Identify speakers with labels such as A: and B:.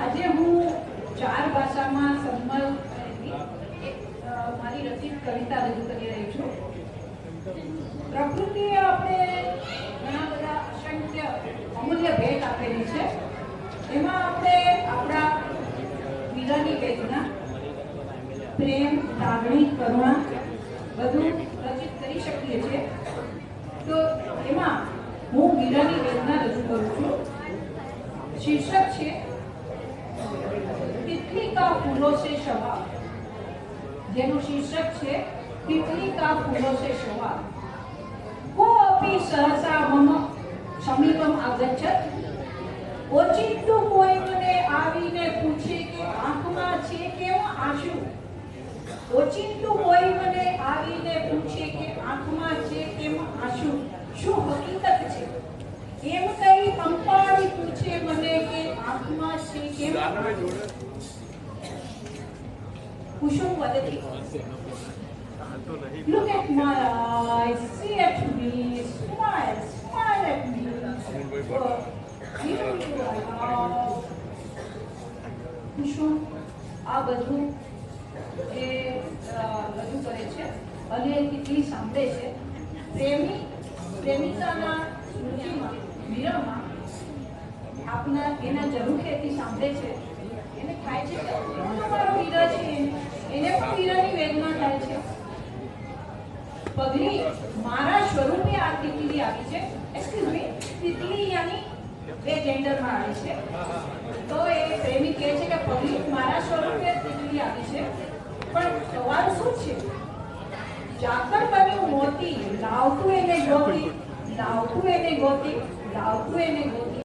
A: આજે હું 4 ભાષામાં સંમલ મારી રચિત કવિતા રજૂ કરી રહી છું. પ્રકૃતિએ આપણે ઘણા બધા અસંખ્ય અમૂલ્ય ભેટ આપેલી છે. એમાં આપણે આપણા વીરાની વેદના, પ્રેમ, લાગણી, કરુણા બધું રચિત કરી શકીએ છીએ. તો એમાં હું વીરાની વેદના રજૂ કરું છું. शीर्षक છે तितली का फूलों से शवा, જેનું શીર્ષક છે तितली का फूलों से शवा. को अपि सहसा मम समीपम आगच्छत, ઓચિંતું કોઈ મને આવીને પૂછે કે આંખમાં છે કેમ આંસુ. ઓચિંતું કોઈ મને આવીને પૂછે કે આંખમાં છે કેમ આંસુ, શું હકીકત છે? એમ કઈ કંપાળી પૂછે મને કે આંખમાં છે કેમ આંસુ. કુસુમ વદતી, look at my eyes, see at me, smile, smile at me. કુસુમ આ બધું જે રજૂ કરે છે અને તિતલી સાંભળે છે. પ્રેમિકાના સ્મૃતિમાં, વિરહમાં આપના એના ઝરૂખેથી સાંભળે છે. એને થાય છે કે મારો વીરા છે, એને પણ વીરાની વેદના થાય છે. પગલી મારા સ્વરૂપે આ તિતલી આવી છે. એક્સક્યુઝ મી, તિતલી યાની બે જેન્ડરમાં આવી છે. તો એ પ્રેમી કહે છે કે પગલી મારા સ્વરૂપે તિતલી આવી છે, પણ સવાલ શું છે? ચાકર બન્યું મોતી, લાવતું એને ગોતી, લાવતું એને ગોતી, લાવતું એને ગોતી.